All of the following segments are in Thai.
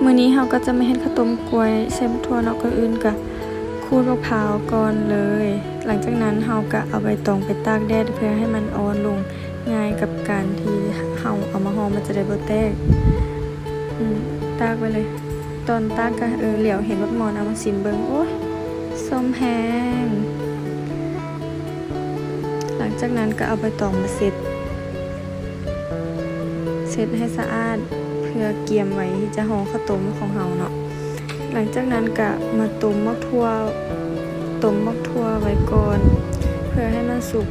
มื้อนี้เราก็จะไม่เฮ็ดข้าวต้มกล้วยใส่ถั่วเนาะก่อนอื่นก็ขูดมะพร้าวก่อนเลย หลังจากนั้นเราก็เอาใบตองไปตากแดดเพื่อให้มันอ่อนลงง่ายกับการที่เราเอามาห่อมันจะได้บ่แตกตากไว้เลยตอนตากก็เหลียวเห็นบักหมอนเอามาชิมเบิ่งโอ้ยส้มแห้งหลังจากนั้นก็เอาใบตองมาเช็ดให้สะอาดเพื่อเกียมไว้ที่จะห่อข้าวต้มของเราเนาะหลังจากนั้นก็มาต้มมักทั่วไว้ก่อนเพื่อให้มันสุก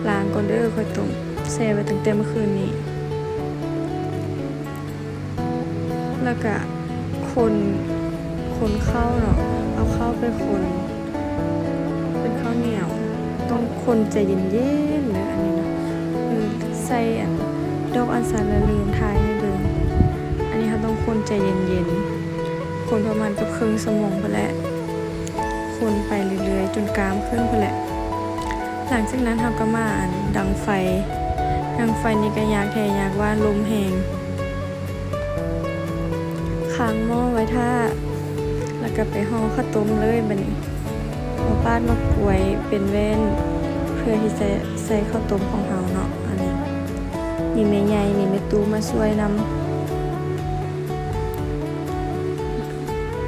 ล้างก่อนเด้อค่อยต้มแช่ไว้ตั้งแต่เมื่อคืนนี้แล้วก็คนข้าวเนาะเอาข้าวไปคนเป็นข้าวเหนียวต้องคนใจเย็นๆเลยอันนี้นะใส่ดอกอัญชันละลืมทายให้เบิ่งอันนี้เขาต้องคนใจเย็นๆคนประมาณกับครึ่งชั่วโมงไปแหละคนไปเรื่อยๆจนกรามขึ้นไปแหละหลังจากนั้นเขาก็มาดังไฟนี่ก็อยากว่าลมแหงค้างหม้อไว้ท่าแล้วก็ไปห่อข้าวต้มเลยบัดนี้เอาปาดมากล้วยเป็นแว่นเพื่อที่จะใส่ข้าวต้มของเราเนาะอันนี้มีแม่ใหญ่มีแม่ตู้มาช่วยนำ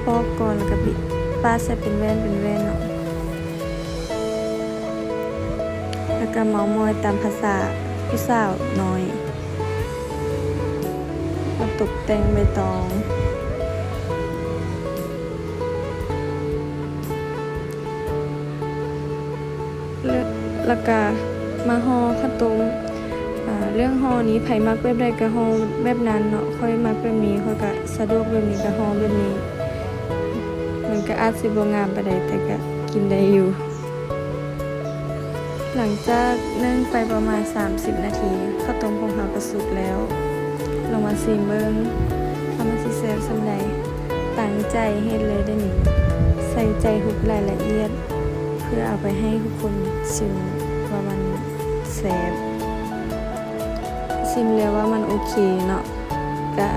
ปอกก่อนแล้วก็บิดปาดใส่เป็นแว่นเนาะแล้วก็เมามอยตามภาษาผู้สาวน้อยมาตกแต่งใบตองแล้วก็มาห่อข้าวต้มเรื่องห่อนี้ไผมักแบบใดก็ห่อแบบนั้นเนาะค่อยมักแบบนี้ค่อยก็สะดวกแบบนี้ก็ห่อแบบนี้มันก็อาจสิบ่งามปานใดแต่ก็กินได้อยู่หลังจากนึ่งไปประมาณ30นาทีข้าวต้มของเราก็สุกแล้วลองมาชิมเบิ่งทำมันสิแซ่บส่ำใดตั้งใจเฮ็ดเลยได้นี่ใส่ใจทุกรายละเอียดเพื่อเอาไปให้ทุกคนชิมว่ามันแซ่บชิมแล้วว่ามันโอเคเนาะก็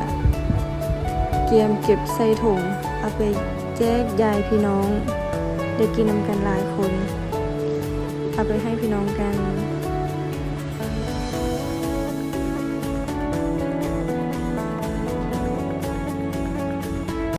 เก็บใส่ถุงเอาไปแจกยายพี่น้องได้กินนำกันหลายคนเอาไปให้พี่น้องกัน